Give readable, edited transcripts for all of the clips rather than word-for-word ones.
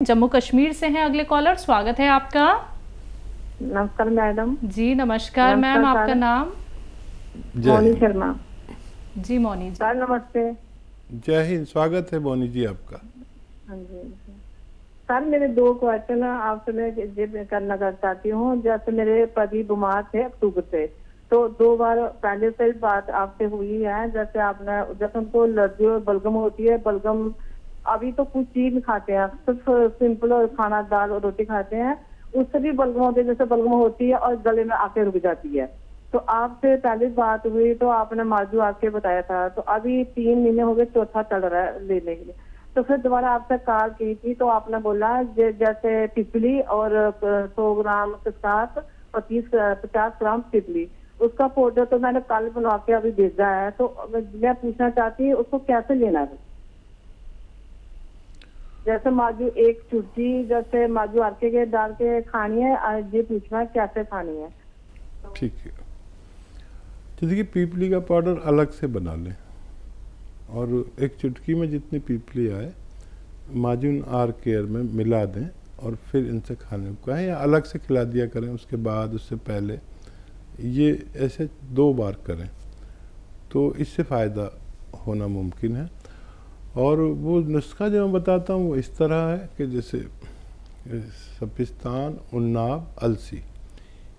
जम्मू कश्मीर से हैं अगले कॉलर, स्वागत है आपका। नमस्कार मैडम। जी नमस्कार मैम, आपका नाम? जय शर्मा। जी मौनी जी। सर नमस्ते। जय हिंद, स्वागत है बोनी जी आपका। हाँ जी सर, मेरे 2 क्वेश्चन आपसे मैं करना चाहती हूँ। जैसे मेरे पति बीमार थे अक्टूबर से, तो 2 बार पहले से बात आपसे हुई है। जैसे आपने, जैसे उनको एलर्जी और बलगम होती है, बलगम अभी तो कुछ चीज नहीं खाते हैं, सिर्फ सिंपल खाना दाल और रोटी खाते हैं, उससे भी बलगम होती है। जैसे बलगम होती है और गले में आके रुक जाती है। तो आपसे पहले बात हुई तो आपने माजू आके बताया था, तो अभी 3 महीने हो गए, चौथा चल रहा है लेने के लिए। तो फिर दोबारा आपसे कॉल की थी तो आपने बोला जैसे पिपली और 100 ग्राम के साथ और 50 ग्राम पिपली, उसका पाउडर तो मैंने कल बना के अभी भेजा है। तो मैं पूछना चाहती हूँ उसको कैसे लेना है। जैसे माजू एक चुटकी, जैसे माजू आके के डाल के खानी है, ये पूछना है कैसे खानी है। ठीक है, तो देखिए पीपली का पाउडर अलग से बना लें और एक चुटकी में जितनी पीपली आए माजून आर केयर में मिला दें और फिर इनसे खाने को कहें या अलग से खिला दिया करें। उसके बाद उससे पहले ये ऐसे 2 बार करें तो इससे फ़ायदा होना मुमकिन है। और वो नुस्खा जो मैं बताता हूँ वो इस तरह है कि जैसे सपिस्तान, उन्नाब, अलसी,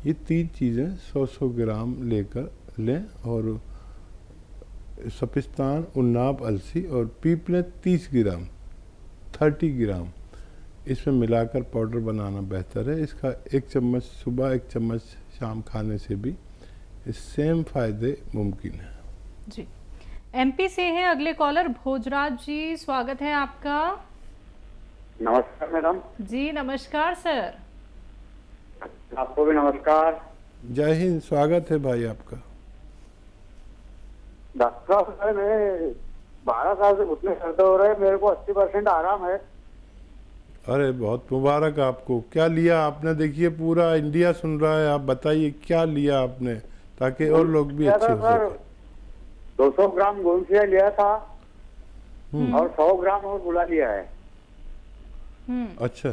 ये 3 चीज़ें 100-100 ग्राम लेकर लें और सपिस्तान, उन्नाब, अलसी और पीपले 30 ग्राम 30 ग्राम इसमें मिलाकर पाउडर बनाना बेहतर है। इसका 1 चम्मच सुबह 1 चम्मच शाम खाने से भी सेम फायदे मुमकिन है। जी एमपी से हैं अगले कॉलर भोजराज जी, स्वागत है आपका। नमस्कार मैडम। जी नमस्कार सर। आपको भी नमस्कार। जय हिंद, स्वागत है भाई आपका। डॉक्टर साहब, मैं 12 साल से घुटने दर्द हो रहे हैं, मेरे को 80% आराम है। अरे बहुत मुबारक आपको। क्या लिया आपने? देखिए पूरा इंडिया सुन रहा है, आप बताइए क्या लिया आपने ताकि और लोग भी अच्छे हो सके। 200 ग्राम गोलसिया लिया था और 100 ग्राम और गुला लिया है। अच्छा,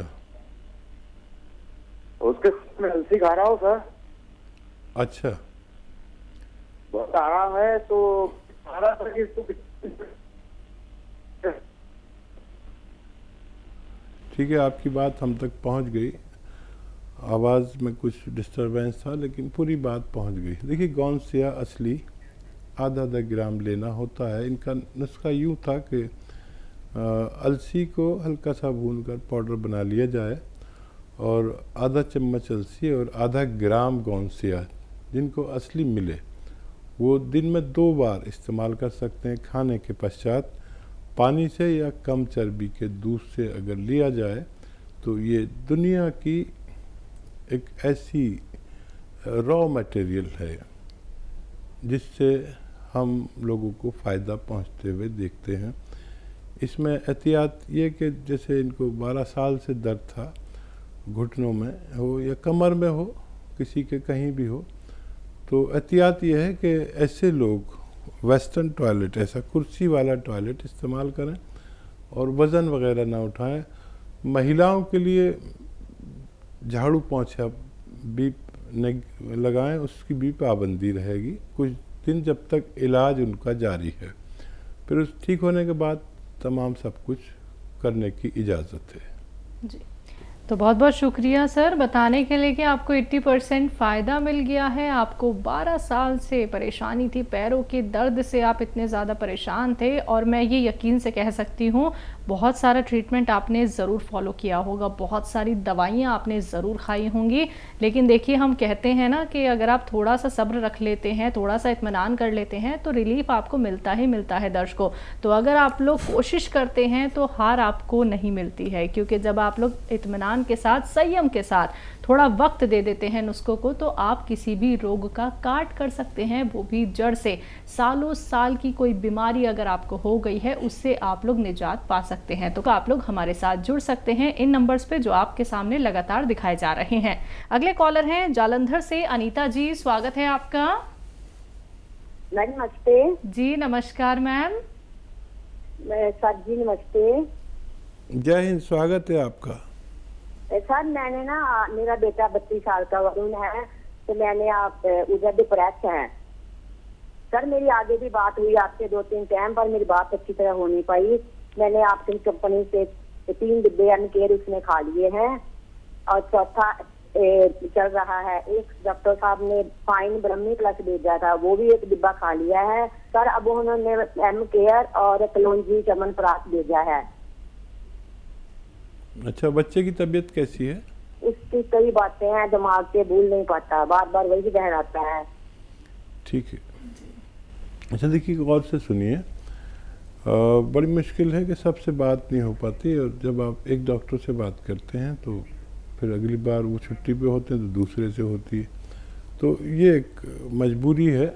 उसके साथ में अलसी खा रहा हूँ सर। अच्छा, बहुत आराम है। तो सारा ठीक है, आपकी बात हम तक पहुंच गई। आवाज़ में कुछ डिस्टरबेंस था लेकिन पूरी बात पहुंच गई। देखिए गौनसिया असली आधा ग्राम लेना होता है। इनका नुस्खा यूँ था कि अलसी को हल्का सा भूनकर पाउडर बना लिया जाए और आधा चम्मच अलसी और आधा ग्राम गौनसिया जिनको असली मिले वो दिन में 2 बार इस्तेमाल कर सकते हैं। खाने के पश्चात पानी से या कम चर्बी के दूध से अगर लिया जाए तो ये दुनिया की एक ऐसी रॉ मटेरियल है जिससे हम लोगों को फ़ायदा पहुंचते हुए देखते हैं। इसमें एहतियात ये कि जैसे इनको 12 साल से दर्द था, घुटनों में हो या कमर में हो, किसी के कहीं भी हो, तो एहतियात ये है कि ऐसे लोग वेस्टर्न टॉयलेट, ऐसा कुर्सी वाला टॉयलेट इस्तेमाल करें और वज़न वगैरह ना उठाएं। महिलाओं के लिए झाड़ू पोंछा भी लगाएं, उसकी भी पाबंदी रहेगी कुछ दिन जब तक इलाज उनका जारी है। फिर उस ठीक होने के बाद तमाम सब कुछ करने की इजाज़त है। जी तो बहुत बहुत शुक्रिया सर बताने के लिए कि आपको 80% फ़ायदा मिल गया है। आपको 12 साल से परेशानी थी, पैरों के दर्द से आप इतने ज़्यादा परेशान थे और मैं ये यकीन से कह सकती हूँ बहुत सारा ट्रीटमेंट आपने ज़रूर फॉलो किया होगा, बहुत सारी दवाइयाँ आपने ज़रूर खाई होंगी। लेकिन देखिए हम कहते हैं ना कि अगर आप थोड़ा सा सब्र रख लेते हैं, थोड़ा सा इत्मीनान कर लेते हैं तो रिलीफ आपको मिलता ही मिलता है दर्शकों। तो अगर आप लोग कोशिश करते हैं तो हार आपको नहीं मिलती है, क्योंकि जब आप लोग इत्मीनान के साथ, संयम के साथ थोड़ा वक्त दे देते हैं नुस्खों को तो आप किसी भी रोग का काट कर सकते हैं, वो भी जड़ से। सालों साल की कोई बीमारी अगर आपको हो गई है उससे आप लोग निजात पा सकते हैं। तो आप लोग हमारे साथ जुड़ सकते हैं इन नंबर्स पे जो आपके सामने लगातार दिखाए जा रहे हैं। अगले कॉलर हैं जालंधर से अनीता जी, स्वागत है आपका। नमस्ते जी नमस्कार मैम। सर जी नमस्ते। जय हिंद, स्वागत है आपका। सर मैंने ना, मेरा बेटा 32 साल का वरुण है, तो मैंने आप उधर डिप्रेस है सर। मेरी आगे भी बात हुई आपसे 2-3 टाइम, पर मेरी बात अच्छी तरह हो नहीं पाई। मैंने आपकी कंपनी से 3 डिब्बे एनकेयर उसने खा लिए हैं और चौथा चल रहा है। एक डॉक्टर साहब ने फाइन ब्रह्मी प्लस भेजा था, वो भी 1 डिब्बा खा लिया है सर। अब उन्होंने एम केयर और कलौंजी चमन प्राश भेजा है। अच्छा, बच्चे की तबीयत कैसी है? उसकी कई बातें हैं, दिमाग से भूल नहीं पाता, बार बार वही दोहराता है। ठीक है। अच्छा देखिए, गौर से सुनिए। बड़ी मुश्किल है कि सबसे बात नहीं हो पाती, और जब आप एक डॉक्टर से बात करते हैं तो फिर अगली बार वो छुट्टी पे होते हैं तो दूसरे से होती है, तो ये एक मजबूरी है।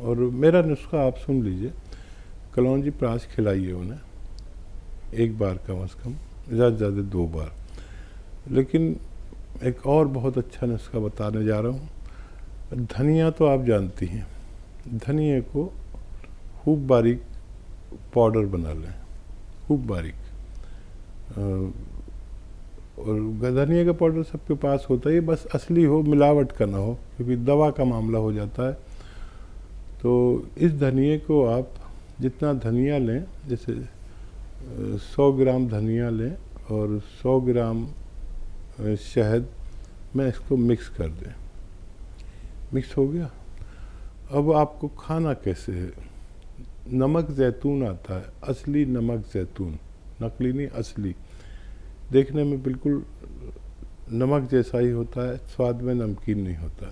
और मेरा नुस्खा आप सुन लीजिए। कलौंजी प्राश खिलाइए उन्हें 1 बार कम से कम, ज़्यादा से ज़्यादा 2 बार। लेकिन एक और बहुत अच्छा नुस्खा बताने जा रहा हूँ। धनिया तो आप जानती हैं, धनिया को खूब बारीक पाउडर बना लें, खूब बारीक। और धनिया का पाउडर सबके पास होता है, बस असली हो, मिलावट का ना हो, क्योंकि दवा का मामला हो जाता है। तो इस धनिए को आप जितना धनिया लें, जैसे 100 ग्राम धनिया लें और 100 ग्राम शहद में इसको मिक्स कर दें। मिक्स हो गया। अब आपको खाना कैसे है? नमक ज़ैतून आता है, असली नमक ज़ैतून, नकली नहीं, असली। देखने में बिल्कुल नमक जैसा ही होता है, स्वाद में नमकीन नहीं होता।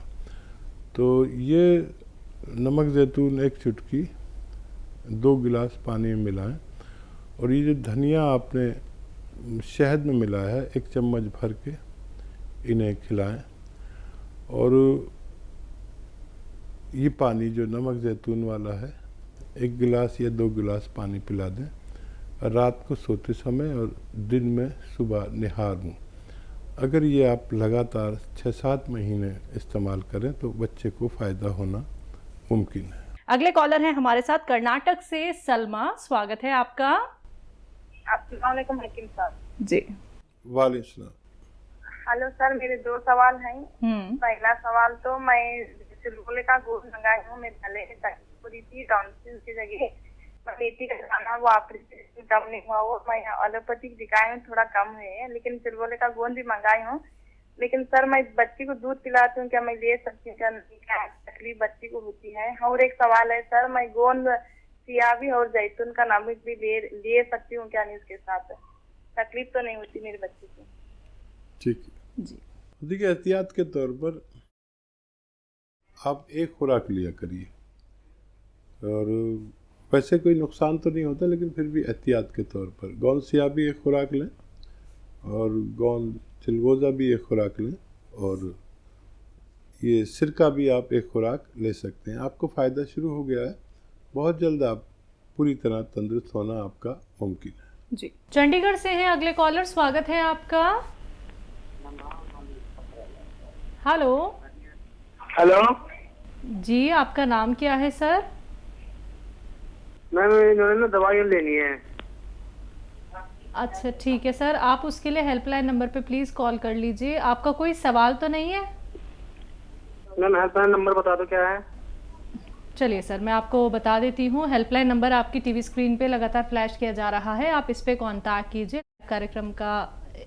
तो ये नमक ज़ैतून 1 चुटकी 2 गिलास पानी में मिलाएं, और ये जो धनिया आपने शहद में मिलाया है 1 चम्मच भर के इन्हें खिलाएं। और ये पानी जो नमक ज़ैतून वाला है 1 गिलास या 2 गिलास पानी पिला दें, रात को सोते समय और दिन में सुबह निहार मुँह। अगर ये आप लगातार 6-7 महीने इस्तेमाल करें तो बच्चे को फ़ायदा होना मुमकिन है। अगले कॉलर हैं हमारे साथ कर्नाटक से सलमा, स्वागत है आपका। अस्सलाम वालेकुम हकीम साहब जी। वालेकुम सलाम। हेलो सर, मेरे 2 सवाल हैं। पहला सवाल, तो मैं चिलगोले का गोश्त मंगाई हूँ, मेरे गले में तकलीफ हो रही थी, टॉन्सिल की जगह मेथी का खाना, वो ऑपरेशन कम नहीं हुआ, वो मैं एलोपैथिक दिखाई हूँ, थोड़ा कम हुए है। लेकिन चिलगोले का गोंद भी मंगाई हूँ। लेकिन सर मैं बच्ची को दूध पिलाती हूँ, क्या मैं ले सकती हूँ? क्या नहीं, क्या तकलीफ बच्ची को होती है? और एक सवाल है सर, मैं गोंद सियावी और जैतून का नमक भी ले सकती हूँ क्या नहीं? उसके साथ तकलीफ तो नहीं होती मेरी बच्ची को? ठीक है जी। देखिए, एहतियात के तौर पर आप 1 खुराक लिया करिए, और वैसे कोई नुकसान तो नहीं होता, लेकिन फिर भी एहतियात के तौर पर गोंद सियावी 1 खुराक लें, और गोंद चिलगोज़ा भी 1 खुराक लें, और ये सिरका भी आप 1 खुराक ले सकते हैं। आपको फ़ायदा शुरू हो गया है, बहुत जल्द आप पूरी तरह तंदुरुस्त होना आपका मुमकिन है जी। चंडीगढ़ से हैं अगले कॉलर, स्वागत है आपका। हेलो हेलो जी, आपका नाम क्या है सर? मैम, इन्होंने दवाइयाँ लेनी है। अच्छा ठीक है सर, आप उसके लिए हेल्पलाइन नंबर पे प्लीज़ कॉल कर लीजिए। आपका कोई सवाल तो नहीं है? मैम हेल्पलाइन नंबर बता दो क्या है। चलिए सर, मैं आपको बता देती हूँ। हेल्पलाइन नंबर आपकी टीवी स्क्रीन पे लगातार फ्लैश किया जा रहा है, आप इस पे कांटेक्ट कीजिए। कार्यक्रम का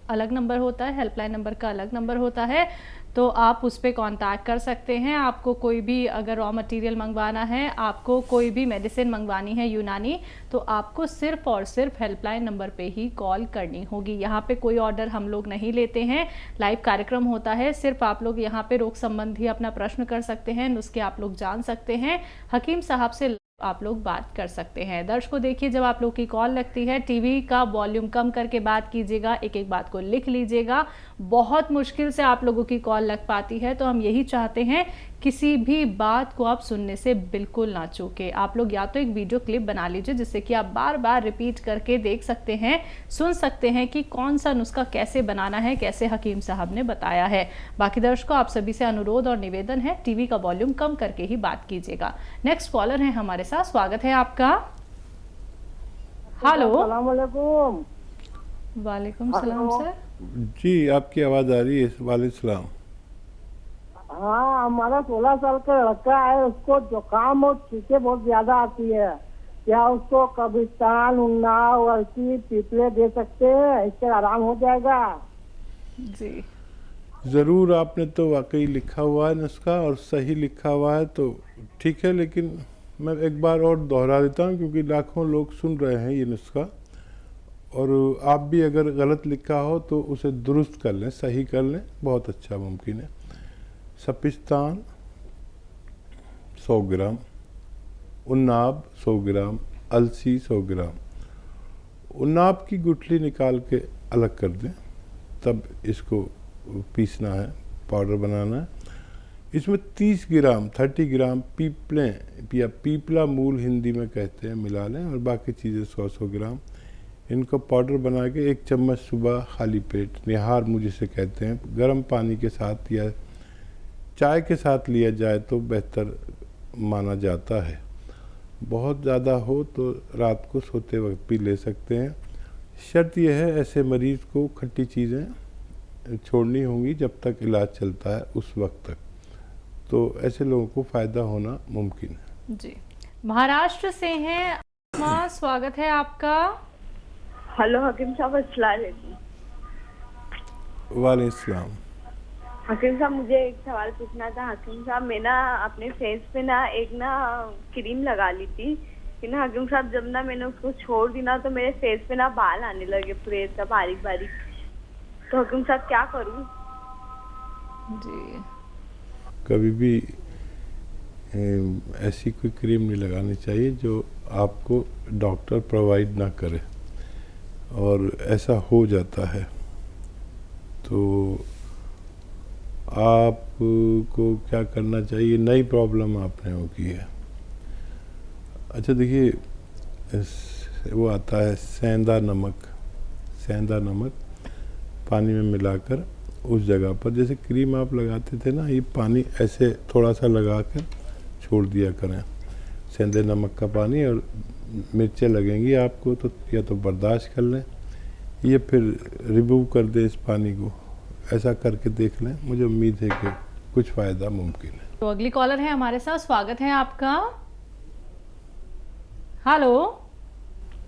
अलग नंबर होता है, हेल्पलाइन नंबर का अलग नंबर होता है, तो आप उस पर कांटेक्ट कर सकते हैं। आपको कोई भी अगर रॉ मटेरियल मंगवाना है, आपको कोई भी मेडिसिन मंगवानी है यूनानी, तो आपको सिर्फ और सिर्फ हेल्पलाइन नंबर पे ही कॉल करनी होगी। यहाँ पे कोई ऑर्डर हम लोग नहीं लेते हैं, लाइव कार्यक्रम होता है। सिर्फ आप लोग यहाँ पे रोग संबंधी अपना प्रश्न कर सकते हैं, नुस्खे आप लोग जान सकते हैं, हकीम साहब से आप लोग बात कर सकते हैं। दर्शकों देखिए, जब आप लोग की कॉल लगती है, टीवी का वॉल्यूम कम करके बात कीजिएगा, एक एक बात को लिख लीजिएगा। बहुत मुश्किल से आप लोगों की कॉल लग पाती है, तो हम यही चाहते हैं किसी भी बात को आप सुनने से बिल्कुल ना चूके। आप लोग या तो एक वीडियो क्लिप बना लीजिए, जिससे कि आप बार बार रिपीट करके देख सकते हैं, सुन सकते हैं कि कौन सा नुस्खा कैसे बनाना है, कैसे हकीम साहब ने बताया है। बाकी दर्शकों, आप सभी से अनुरोध और निवेदन है, टीवी का वॉल्यूम कम करके ही बात कीजिएगा। नेक्स्ट कॉलर है हमारे साथ, स्वागत है आपका। हेलो, अस्सलाम वालेकुम। वालेकुम सलाम सर। जी, आपकी आवाज़ आ रही है। वालेकुम सलाम। हाँ, हमारा 16 साल का लड़का है, उसको जुकाम और छींके बहुत ज्यादा आती है। क्या उसको कब्रिस्तान, उन्नाव, अलसी, पीपले दे सकते हैं? इससे आराम हो जाएगा? जी ज़रूर, आपने तो वाकई लिखा हुआ है नुस्खा और सही लिखा हुआ है तो ठीक है, लेकिन मैं एक बार और दोहरा देता हूँ क्योंकि लाखों लोग सुन रहे हैं ये नुस्खा, और आप भी अगर गलत लिखा हो तो उसे दुरुस्त कर लें, सही कर लें, बहुत अच्छा मुमकिन है। सपिस्तान 100 ग्राम, उन्नाब 100 ग्राम, अलसी 100 ग्राम। उन्नाब की गुठली निकाल के अलग कर दें, तब इसको पीसना है, पाउडर बनाना है। इसमें 30 ग्राम 30 ग्राम पीपले या पीपला मूल हिंदी में कहते हैं मिला लें, और बाकी चीज़ें 100-100 ग्राम। इनको पाउडर बना के 1 चम्मच सुबह खाली पेट, निहार मुँह जिसे कहते हैं, गर्म पानी के साथ या चाय के साथ लिया जाए तो बेहतर माना जाता है। बहुत ज़्यादा हो तो रात को सोते वक्त भी ले सकते हैं। शर्त यह है, ऐसे मरीज़ को खट्टी चीज़ें छोड़नी होंगी जब तक इलाज चलता है उस वक्त तक, तो ऐसे लोगों को फ़ायदा होना मुमकिन है। जी, महाराष्ट्र से हैं माँ, स्वागत है आपका। हेलो हकीम साहब, अस्सलाम वालेकुम। वालेकुम सलाम। हकीम साहब, मुझे एक सवाल पूछना था। हकीम साहब, मैं ना अपने फेस पे ना एक ना क्रीम लगा ली थी कि ना हकीम साहब, जब ना मैंने उसको छोड़ दी ना तो मेरे फेस पे ना बाल आने लगे पूरे ऐसा बारीक बारीक। तो हकीम साहब क्या करूँ? जी कभी भी ऐसी कोई क्रीम नहीं लगानी चाहिए जो आपको डॉक्टर प्रोवाइड ना करे, और ऐसा हो जाता है तो आपको क्या करना चाहिए, नई प्रॉब्लम आपने वो की है। अच्छा देखिए, वो आता है सेंधा नमक, सेंधा नमक पानी में मिलाकर उस जगह पर, जैसे क्रीम आप लगाते थे ना, ये पानी ऐसे थोड़ा सा लगा कर छोड़ दिया करें, सेंधे नमक का पानी, और मिर्चें लगेंगी आपको तो या तो बर्दाश्त कर लें या फिर रिमूव कर दें इस पानी को, ऐसा करके देख लें। मुझे उम्मीद है कि कुछ फ़ायदा मुमकिन है। तो अगली कॉलर है हमारे साथ, स्वागत है आपका। हेलो।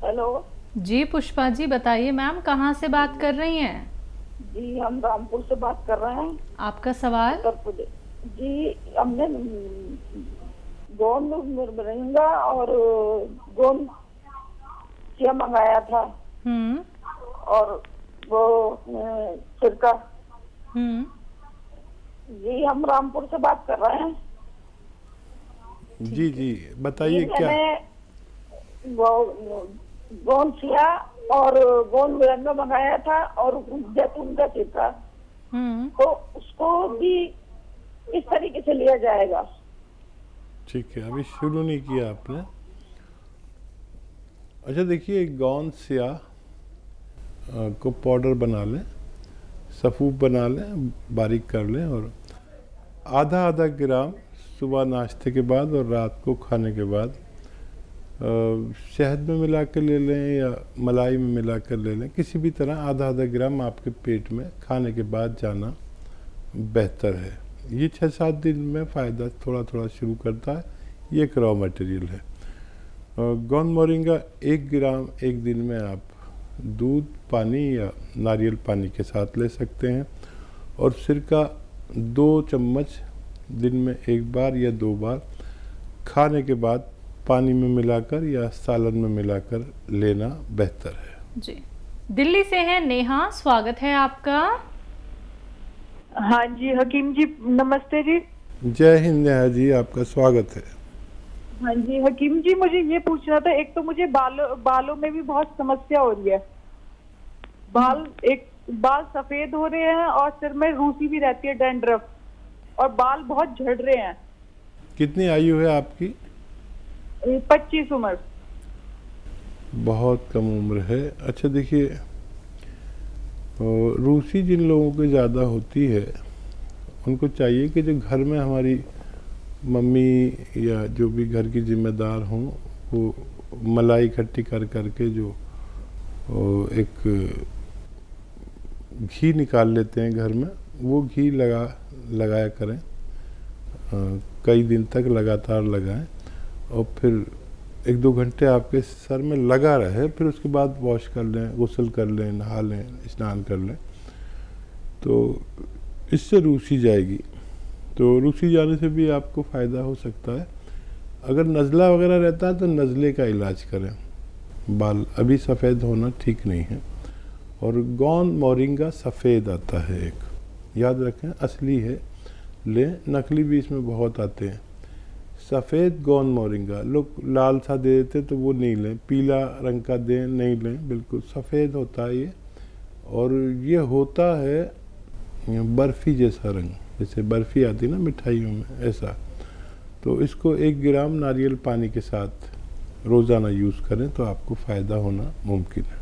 हेलो जी पुष्पा जी, बताइए मैम, कहाँ से बात कर रही हैं? जी, हम रामपुर से बात कर रहे हैं। आपका सवाल? उत्तर प्रदेश जी। हमने गोंद मिर्चा और गोंद क्या मंगाया था, और वो सिरका। जी, हम रामपुर से बात कर रहे हैं। जी जी, बताइए क्या। गोंद सिया और गोंद मिरंगा मंगाया था, और जैतून का सिरका, तो उसको भी इस तरीके से लिया जाएगा। ठीक है, अभी शुरू नहीं किया आपने। अच्छा देखिए, गोंद सिया को पाउडर बना लें, सफ़ूफ बना लें, बारीक कर लें, और आधा आधा ग्राम सुबह नाश्ते के बाद और रात को खाने के बाद शहद में मिला कर ले लें या मलाई में मिला कर ले लें, किसी भी तरह आधा आधा ग्राम आपके पेट में खाने के बाद जाना बेहतर है। ये 6-7 दिन में फ़ायदा थोड़ा थोड़ा शुरू करता है। ये एक रॉ मटेरियल है। गोंद मोरिंगा 1 ग्राम एक दिन में आप दूध, पानी या नारियल पानी के साथ ले सकते हैं, और सिरका 2 चम्मच दिन में 1 बार या 2 बार खाने के बाद पानी में मिलाकर या सालन में मिलाकर लेना बेहतर है। जी, दिल्ली से है नेहा, स्वागत है आपका। हाँ जी हकीम जी, नमस्ते जी। जय हिंद नेहा जी, आपका स्वागत है। हाँ जी हकीम जी, मुझे ये पूछना था, एक तो मुझे बालों में भी बहुत समस्या हो रही है। बाल सफेद हो रहे हैं और सिर में रूसी भी रहती है, डैंड्रफ, और बाल बहुत झड़ रहे हैं। कितनी आयु है आपकी? 25 उम्र। बहुत कम उम्र है। अच्छा देखिए, रूसी जिन लोगों को ज़्यादा होती है, उनको चाहिए कि जो घर में हमारी मम्मी या जो भी घर की जिम्मेदार हों, वो मलाई इकट्ठी कर करके जो एक घी निकाल लेते हैं घर में, वो घी लगाया करें, कई दिन तक लगातार लगाएं और फिर 1-2 घंटे आपके सर में लगा रहे, फिर उसके बाद वॉश कर लें, गुस्ल कर लें, नहा लें, स्नान कर लें, तो इससे रूसी जाएगी। तो रूसी जाने से भी आपको फ़ायदा हो सकता है। अगर नज़ला वगैरह रहता है तो नज़ले का इलाज करें। बाल अभी सफ़ेद होना ठीक नहीं है। और गोंद मोरिंगा सफ़ेद आता है एक, याद रखें, असली है लें, नकली भी इसमें बहुत आते हैं। सफ़ेद गोंद मोरिंगा, लोग लाल सा दे देते तो वो नहीं लें, पीला रंग का दें, नहीं लें, बिल्कुल सफ़ेद होता है ये। और ये होता है बर्फ़ी जैसा रंग, जैसे बर्फ़ी आती ना मिठाइयों में, ऐसा। तो इसको 1 ग्राम नारियल पानी के साथ रोज़ाना यूज़ करें तो आपको फ़ायदा होना मुमकिन है।